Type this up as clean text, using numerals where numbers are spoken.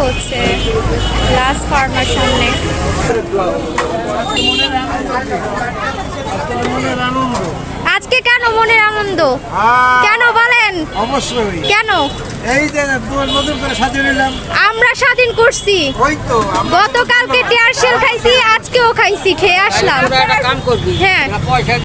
হচ্ছে last farmer সামনে। আজকে কেন মনের আনন্দ? কেন বলেন? অবশ্যই। কেন? এই যে নতুন করে স্বাধীন হইলাম। আমরা স্বাধীন করছি। ওই তো গতকালকে টিয়ার শেল খাইছি, আজকেও খাইছি, খেয়ে আসলাম। কাম করবি হ্যাঁ।